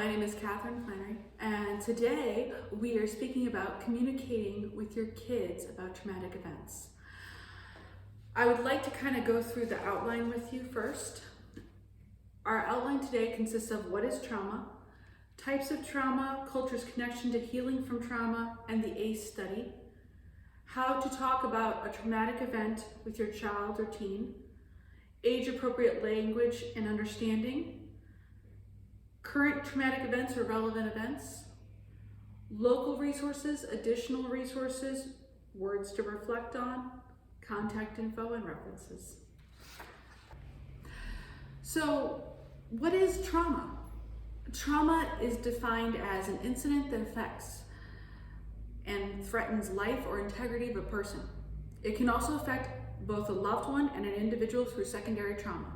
my name is Catherine Flannery, and today we are speaking about communicating with your kids about traumatic events. I would like to kind of go through the outline with you first. Our outline today consists of what is trauma, types of trauma, culture's connection to healing from trauma, and the ACE study, how to talk about a traumatic event with your child or teen, age-appropriate language and understanding, current traumatic events or relevant events, local resources, additional resources, words to reflect on, contact info, and references. So, what is trauma? Trauma is defined as an incident that affects and threatens life or integrity of a person. It can also affect both a loved one and an individual through secondary trauma.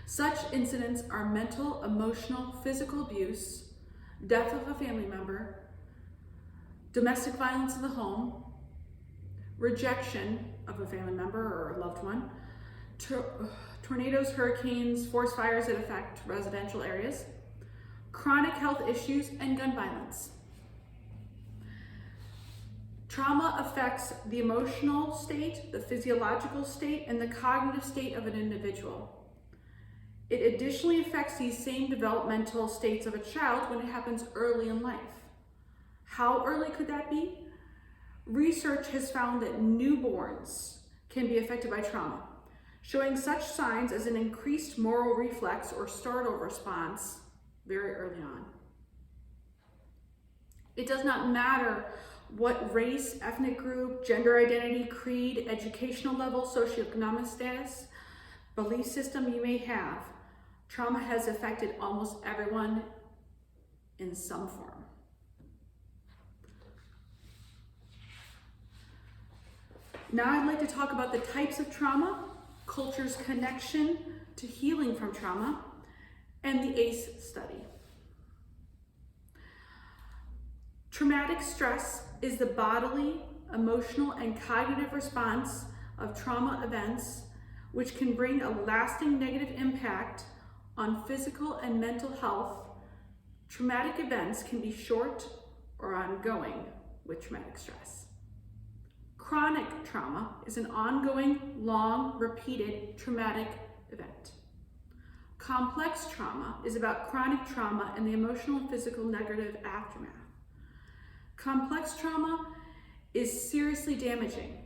Such incidents are mental, emotional, physical abuse, death of a family member, domestic violence in the home, rejection of a family member or a loved one, tornadoes, hurricanes, forest fires that affect residential areas, chronic health issues, and gun violence. Trauma affects the emotional state, the physiological state, and the cognitive state of an individual. It additionally affects these same developmental states of a child when it happens early in life. How early could that be? Research has found that newborns can be affected by trauma, showing such signs as an increased moral reflex or startle response very early on. It does not matter what race, ethnic group, gender identity, creed, educational level, socioeconomic status, belief system you may have. Trauma has affected almost everyone in some form. Now I'd like to talk about the types of trauma, culture's connection to healing from trauma, and the ACE study. Traumatic stress is the bodily, emotional, and cognitive response of trauma events, which can bring a lasting negative impact on physical and mental health. Traumatic events can be short or ongoing with traumatic stress. Chronic trauma is an ongoing, long, repeated traumatic event. Complex trauma is about chronic trauma and the emotional and physical negative aftermath. Complex trauma is seriously damaging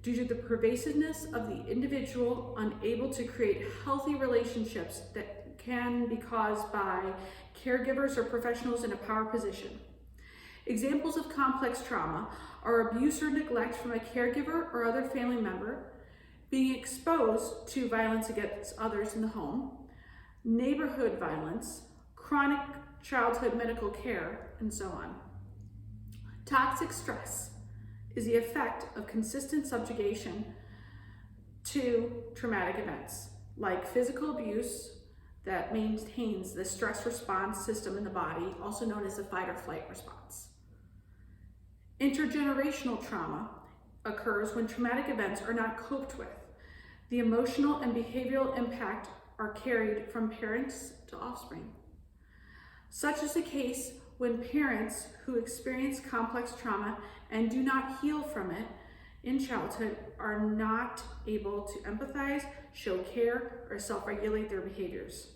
due to the pervasiveness of the individual unable to create healthy relationships that can be caused by caregivers or professionals in a power position. Examples of complex trauma are abuse or neglect from a caregiver or other family member, being exposed to violence against others in the home, neighborhood violence, chronic childhood medical care, and so on. Toxic stress is the effect of consistent subjugation to traumatic events, like physical abuse that maintains the stress response system in the body, also known as the fight or flight response. Intergenerational trauma occurs when traumatic events are not coped with. The emotional and behavioral impact are carried from parents to offspring. Such is the case when parents who experience complex trauma and do not heal from it in childhood are not able to empathize, show care, or self-regulate their behaviors.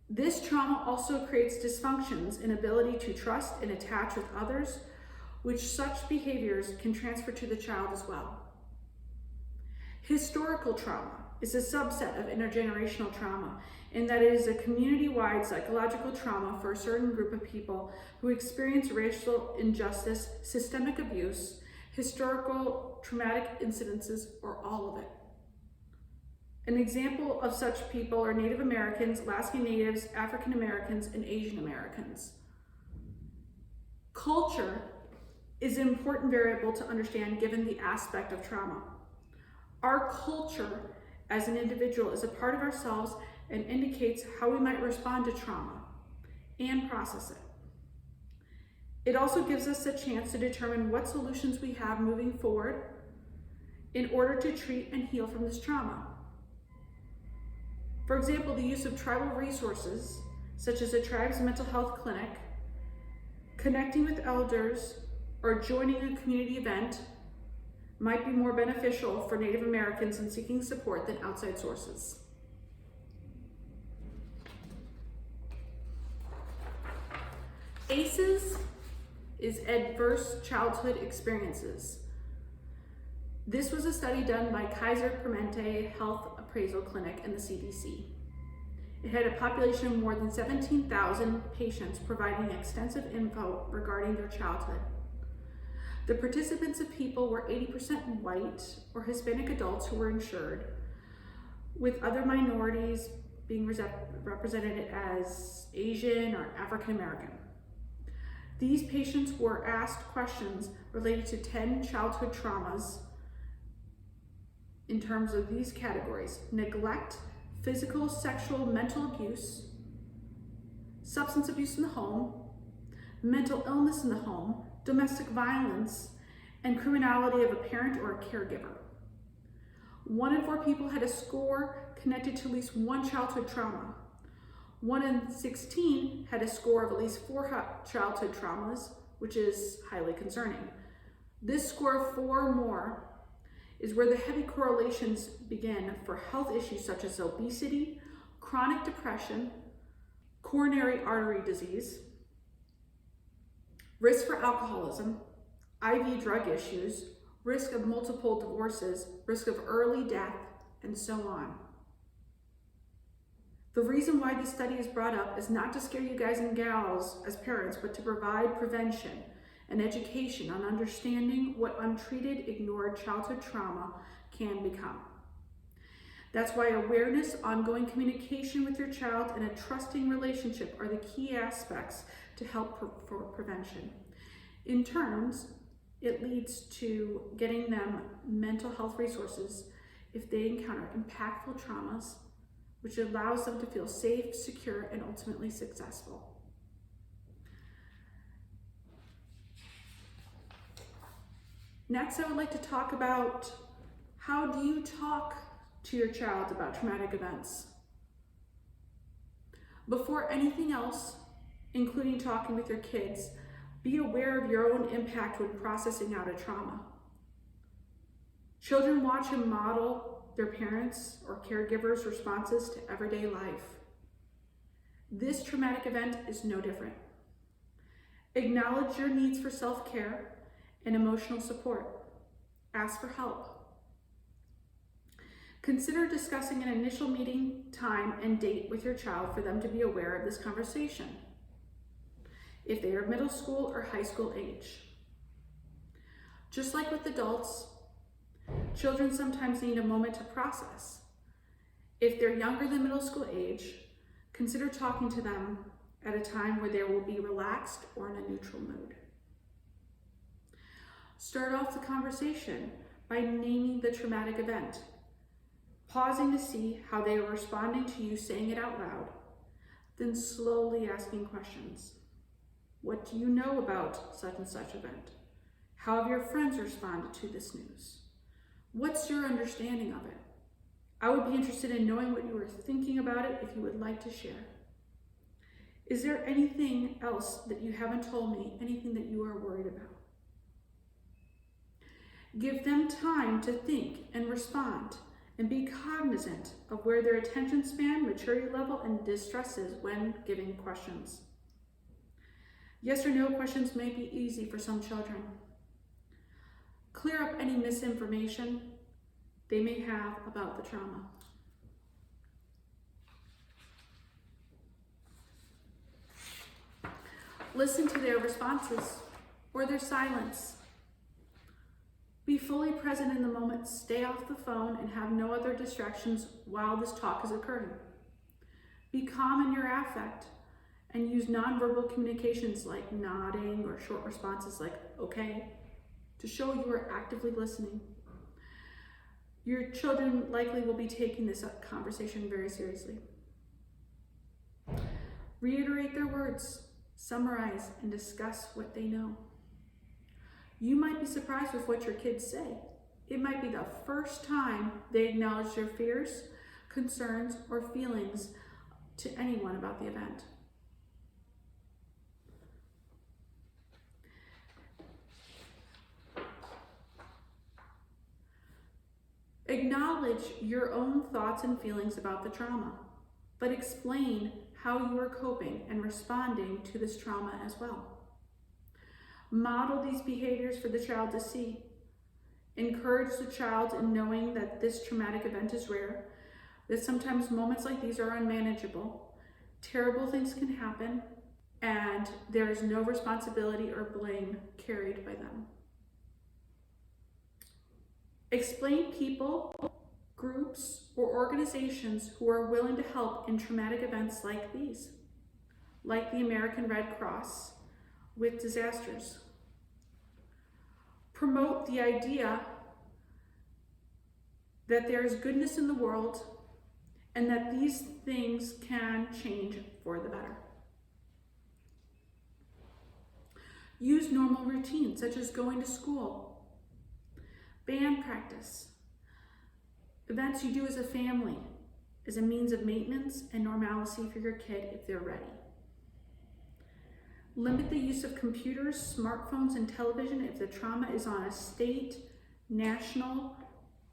This trauma also creates dysfunctions in ability to trust and attach with others, which such behaviors can transfer to the child as well. Historical trauma is a subset of intergenerational trauma in that it is a community-wide psychological trauma for a certain group of people who experience racial injustice, systemic abuse, historical traumatic incidences, or all of it. An example of such people are Native Americans, Alaskan Natives, African Americans, and Asian Americans. Culture is an important variable to understand given the aspect of trauma. Our culture as an individual is a part of ourselves and indicates how we might respond to trauma and process it. It also gives us a chance to determine what solutions we have moving forward in order to treat and heal from this trauma. For example, the use of tribal resources such as a tribe's mental health clinic, connecting with elders, or joining a community event might be more beneficial for Native Americans in seeking support than outside sources. ACEs is Adverse Childhood Experiences. This was a study done by Kaiser Permanente Health Appraisal Clinic and the CDC. It had a population of more than 17,000 patients providing extensive info regarding their childhood. The participants of people were 80% white or Hispanic adults who were insured, with other minorities being represented as Asian or African American. These patients were asked questions related to 10 childhood traumas in terms of these categories: neglect, physical, sexual, mental abuse, substance abuse in the home, mental illness in the home, domestic violence, and criminality of a parent or a caregiver. 1 in 4 people had a score connected to at least one childhood trauma. 1 in 16 had a score of at least 4 childhood traumas, which is highly concerning. This score of 4 or more is where the heavy correlations begin for health issues such as obesity, chronic depression, coronary artery disease, risk for alcoholism, IV drug issues, risk of multiple divorces, risk of early death, and so on. The reason why this study is brought up is not to scare you guys and gals as parents, but to provide prevention and education on understanding what untreated, ignored childhood trauma can become. That's why awareness, ongoing communication with your child, and a trusting relationship are the key aspects to help for prevention. In turns, it leads to getting them mental health resources if they encounter impactful traumas, which allows them to feel safe, secure, and ultimately successful. Next, I would like to talk about how do you talk to your child about traumatic events. Before anything else, including talking with your kids, be aware of your own impact when processing out a trauma. Children watch and model their parents' or caregivers' responses to everyday life. This traumatic event is no different. Acknowledge your needs for self-care and emotional support. Ask for help. Consider discussing an initial meeting time and date with your child for them to be aware of this conversation, if they are middle school or high school age. Just like with adults, children sometimes need a moment to process. If they're younger than middle school age, consider talking to them at a time where they will be relaxed or in a neutral mood. Start off the conversation by naming the traumatic event, pausing to see how they are responding to you saying it out loud, then slowly asking questions. What do you know about such and such event? How have your friends responded to this news? What's your understanding of it? I would be interested in knowing what you were thinking about it if you would like to share. Is there anything else that you haven't told me, anything that you are worried about? Give them time to think and respond, and be cognizant of where their attention span, maturity level, and distress is when giving questions. Yes or no questions may be easy for some children. Clear up any misinformation they may have about the trauma. Listen to their responses or their silence. Be fully present in the moment, stay off the phone, and have no other distractions while this talk is occurring. Be calm in your affect and use nonverbal communications like nodding or short responses like okay to show you are actively listening. Your children likely will be taking this conversation very seriously. Reiterate their words, summarize, and discuss what they know. You might be surprised with what your kids say. It might be the first time they acknowledge their fears, concerns, or feelings to anyone about the event. acknowledge your own thoughts and feelings about the trauma, but explain how you are coping and responding to this trauma as well. Model these behaviors for the child to see. Encourage the child in knowing that this traumatic event is rare, that sometimes moments like these are unmanageable, terrible things can happen, and there is no responsibility or blame carried by them. Explain people, groups, or organizations who are willing to help in traumatic events like these, like the American Red Cross with disasters. Promote the idea that there is goodness in the world and that these things can change for the better. Use normal routines such as going to school, band practice, events you do as a family as a means of maintenance and normalcy for your kid if they're ready. Limit the use of computers, smartphones, and television if the trauma is on a state, national,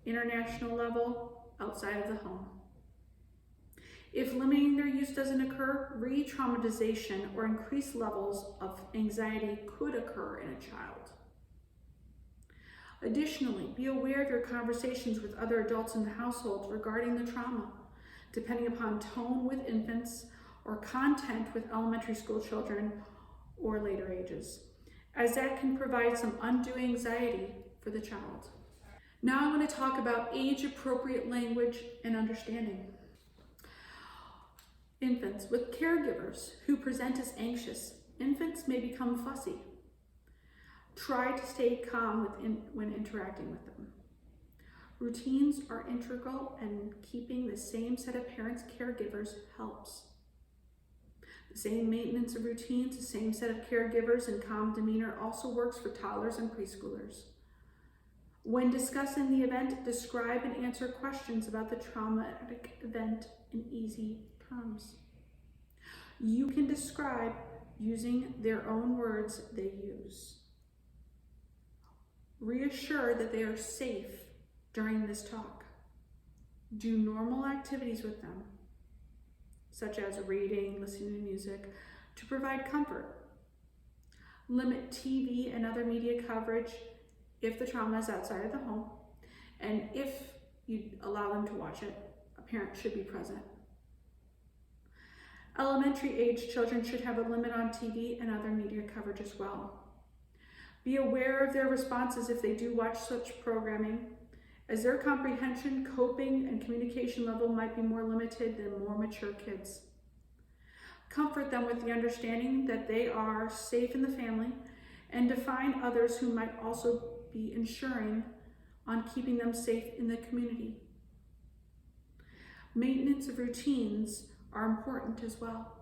international level outside of the home. If limiting their use doesn't occur, re-traumatization or increased levels of anxiety could occur in a child. Additionally, be aware of your conversations with other adults in the household regarding the trauma, depending upon tone with infants or content with elementary school children or later ages, as that can provide some undue anxiety for the child. Now I want to talk about age-appropriate language and understanding. Infants with caregivers who present as anxious, infants may become fussy. Try to stay calm when interacting with them. Routines are integral, and keeping the same set of parents' caregivers helps. The same maintenance of routines, the same set of caregivers, and calm demeanor also works for toddlers and preschoolers. When discussing the event, describe and answer questions about the traumatic event in easy terms. You can describe using their own words they use. Reassure that they are safe during this talk. Do normal activities with them, such as reading, listening to music, to provide comfort. Limit TV and other media coverage if the trauma is outside of the home, and if you allow them to watch it, a parent should be present. Elementary age children should have a limit on TV and other media coverage as well. Be aware of their responses if they do watch such programming, as their comprehension, coping, and communication level might be more limited than more mature kids. Comfort them with the understanding that they are safe in the family, and define others who might also be ensuring on keeping them safe in the community. Maintenance of routines are important as well.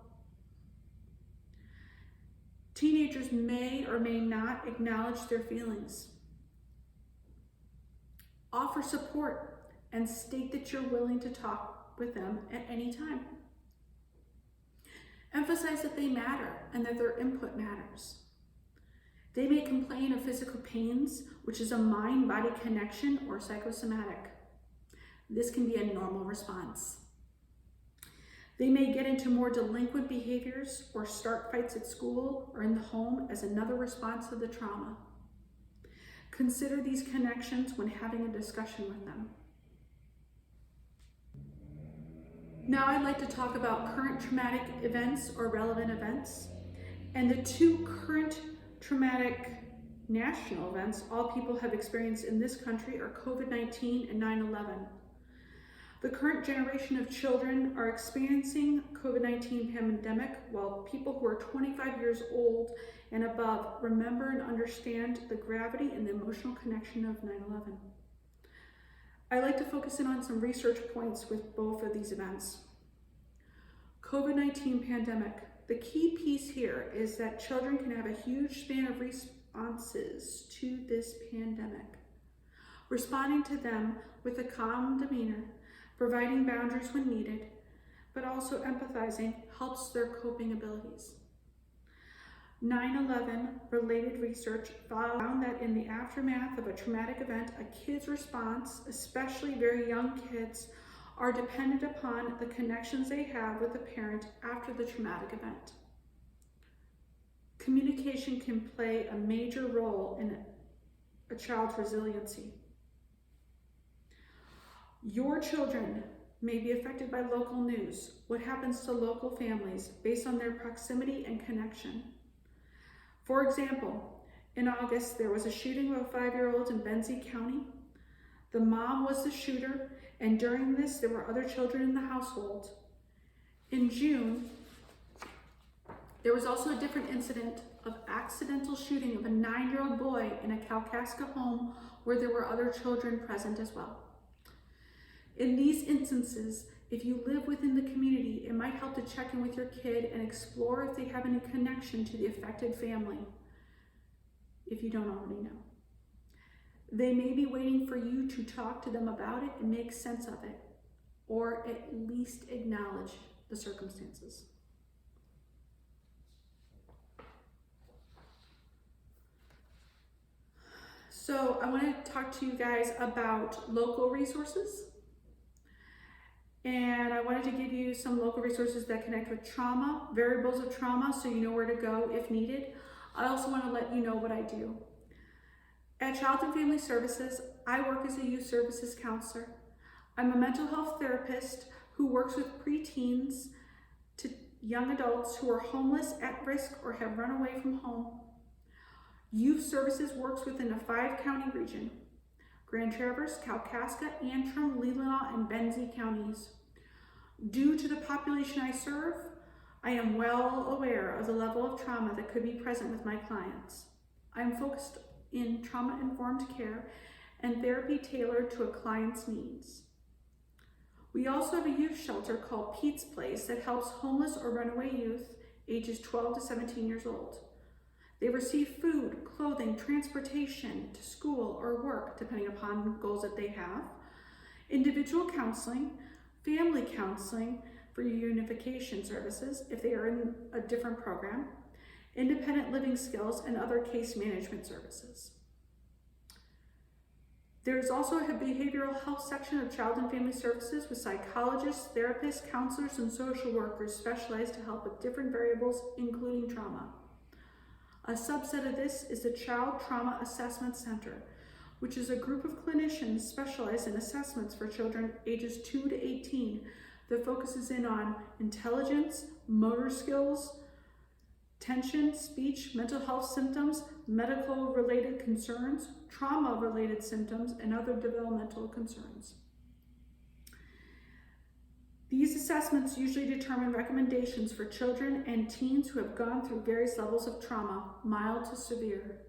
Teenagers may or may not acknowledge their feelings. Offer support and state that you're willing to talk with them at any time. Emphasize that they matter and that their input matters. They may complain of physical pains, which is a mind-body connection or psychosomatic. This can be a normal response. They may get into more delinquent behaviors or start fights at school or in the home as another response to the trauma. Consider these connections when having a discussion with them. Now I'd like to talk about current traumatic events or relevant events. And the two current traumatic national events all people have experienced in this country are COVID-19 and 9/11. The current generation of children are experiencing COVID-19 pandemic, while people who are 25 years old and above remember and understand the gravity and the emotional connection of 9/11. I like to focus in on some research points with both of these events. COVID-19 pandemic. The key piece here is that children can have a huge span of responses to this pandemic. Responding to them with a calm demeanor, providing boundaries when needed, but also empathizing helps their coping abilities. 9/11 related research found that in the aftermath of a traumatic event, a kid's response, especially very young kids, are dependent upon the connections they have with the parent after the traumatic event. Communication can play a major role in a child's resiliency. Your children may be affected by local news, what happens to local families based on their proximity and connection. For example, in August, there was a shooting of a 5-year-old in Benzie County. The mom was the shooter, and during this, there were other children in the household. In June, there was also a different incident of accidental shooting of a 9-year-old boy in a Kalkaska home where there were other children present as well. In these instances, if you live within the community, it might help to check in with your kid and explore if they have any connection to the affected family, if you don't already know. They may be waiting for you to talk to them about it and make sense of it, or at least acknowledge the circumstances. So I want to talk to you guys about local resources. And I wanted to give you some local resources that connect with trauma, variables of trauma, so you know where to go if needed. I also want to let you know what I do. At Child and Family Services, I work as a youth services counselor. I'm a mental health therapist who works with preteens to young adults who are homeless, at risk, or have run away from home. Youth Services works within a 5-county region: Grand Traverse, Kalkaska, Antrim, Leelanau, and Benzie counties. Due to the population I serve, I am well aware of the level of trauma that could be present with my clients. I am focused in trauma-informed care and therapy tailored to a client's needs. We also have a youth shelter called Pete's Place that helps homeless or runaway youth ages 12 to 17 years old. They receive food, clothing, transportation to school or work, depending upon goals that they have, individual counseling, family counseling for unification services if they are in a different program, independent living skills, and other case management services. There's also a behavioral health section of Child and Family Services with psychologists, therapists, counselors, and social workers specialized to help with different variables, including trauma. A subset of this is the Child Trauma Assessment Center, which is a group of clinicians specialized in assessments for children ages 2 to 18 that focuses in on intelligence, motor skills, tension, speech, mental health symptoms, medical-related concerns, trauma-related symptoms, and other developmental concerns. These assessments usually determine recommendations for children and teens who have gone through various levels of trauma, mild to severe,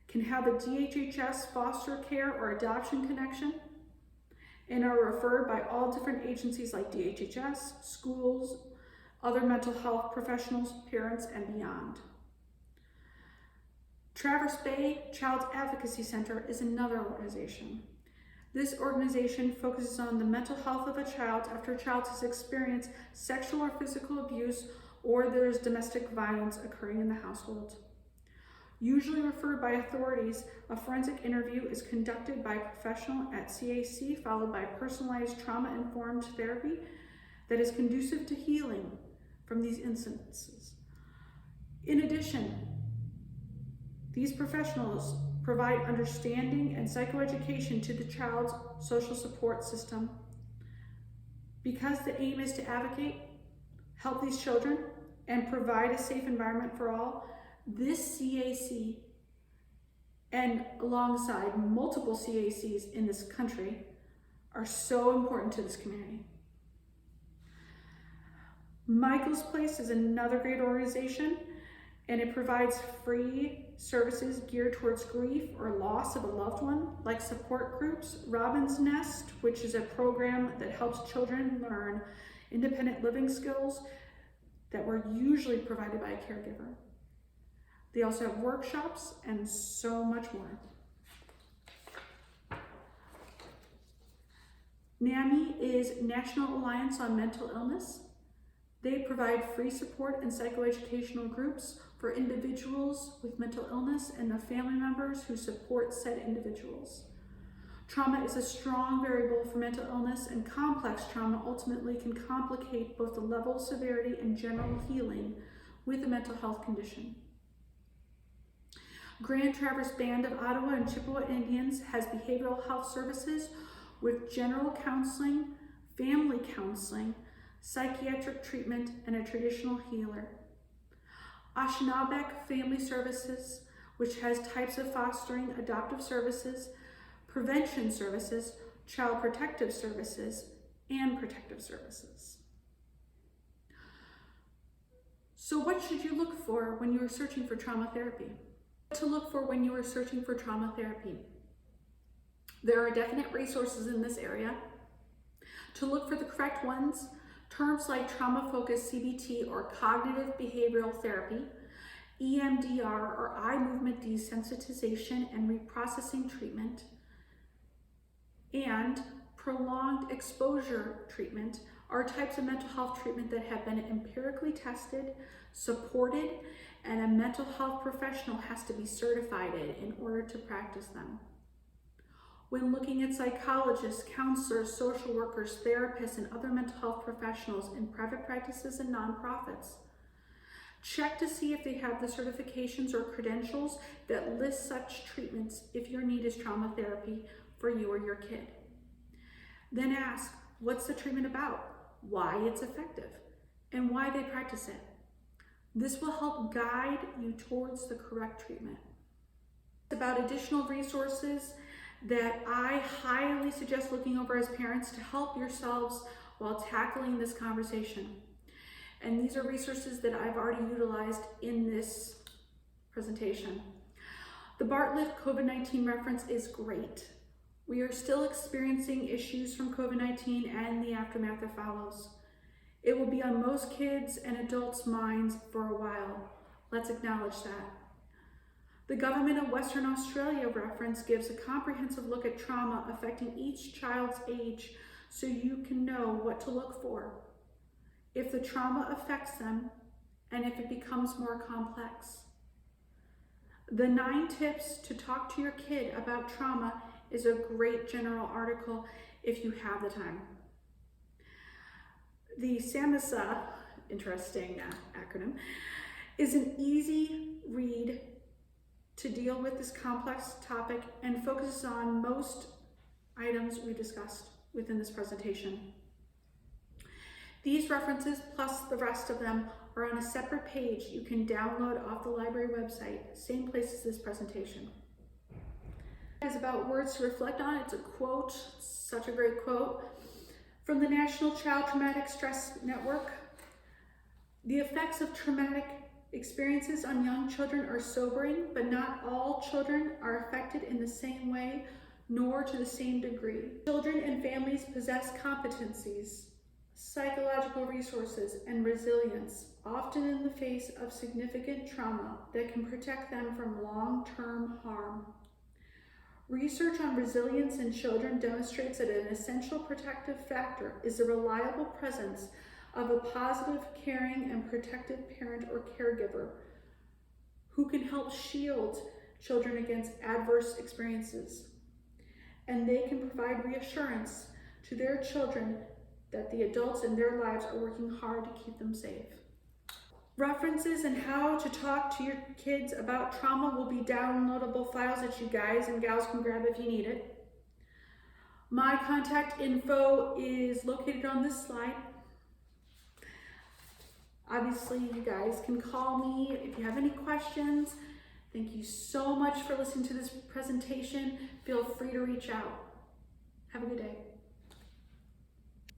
can have a DHHS foster care or adoption connection, and are referred by all different agencies like DHHS, schools, other mental health professionals, parents, and beyond. Traverse Bay Child Advocacy Center is another organization. This organization focuses on the mental health of a child after a child has experienced sexual or physical abuse or there is domestic violence occurring in the household. Usually referred by authorities, a forensic interview is conducted by a professional at CAC, followed by personalized trauma-informed therapy that is conducive to healing from these incidences. In addition, these professionals provide understanding and psychoeducation to the child's social support system. Because the aim is to advocate, help these children, and provide a safe environment for all, this CAC, and alongside multiple CACs in this country, are so important to this community. Michael's Place is another great organization, and it provides free services geared towards grief or loss of a loved one, like support groups, Robin's Nest, which is a program that helps children learn independent living skills that were usually provided by a caregiver. They also have workshops and so much more. NAMI is National Alliance on Mental Illness. They provide free support and psychoeducational groups for individuals with mental illness and the family members who support said individuals. Trauma is a strong variable for mental illness, and complex trauma ultimately can complicate both the level of severity and general healing with a mental health condition. Grand Traverse Band of Ottawa and Chippewa Indians has behavioral health services with general counseling, family counseling, psychiatric treatment, and a traditional healer. Ashnabek Family Services, which has types of fostering, adoptive services, prevention services, child protective services, and protective services. So what should you look for when you are searching for trauma therapy? What to look for when you are searching for trauma therapy? There are definite resources in this area. To look for the correct ones, terms like trauma-focused CBT or cognitive behavioral therapy, EMDR or eye movement desensitization and reprocessing treatment, and prolonged exposure treatment are types of mental health treatment that have been empirically tested, supported, and a mental health professional has to be certified in order to practice them. When looking at psychologists, counselors, social workers, therapists, and other mental health professionals in private practices and nonprofits, check to see if they have the certifications or credentials that list such treatments if your need is trauma therapy for you or your kid. Then ask, what's the treatment about, why it's effective, and why they practice it. This will help guide you towards the correct treatment. About additional resources that I highly suggest looking over as parents to help yourselves while tackling this conversation. And these are resources that I've already utilized in this presentation. The Bartlett COVID-19 reference is great. We are still experiencing issues from COVID-19 and the aftermath that follows. It will be on most kids and adults' minds for a while. Let's acknowledge that. The Government of Western Australia reference gives a comprehensive look at trauma affecting each child's age so you can know what to look for, if the trauma affects them, and if it becomes more complex. The 9 tips to talk to your kid about trauma is a great general article if you have the time. The SAMHSA, interesting acronym, is an easy read to deal with this complex topic and focuses on most items we discussed within this presentation. These references, plus the rest of them, are on a separate page you can download off the library website, same place as this presentation. It is about words to reflect on. It's a quote, such a great quote, from the National Child Traumatic Stress Network. The effects of traumatic experiences on young children are sobering, but not all children are affected in the same way, nor to the same degree. Children and families possess competencies, psychological resources, and resilience, often in the face of significant trauma that can protect them from long-term harm. Research on resilience in children demonstrates that an essential protective factor is the reliable presence of a positive, caring, and protective parent or caregiver who can help shield children against adverse experiences. And they can provide reassurance to their children that the adults in their lives are working hard to keep them safe. References and how to talk to your kids about trauma will be downloadable files that you guys and gals can grab if you need it. My contact info is located on this slide. Obviously, you guys can call me if you have any questions. Thank you so much for listening to this presentation. Feel free to reach out. Have a good day.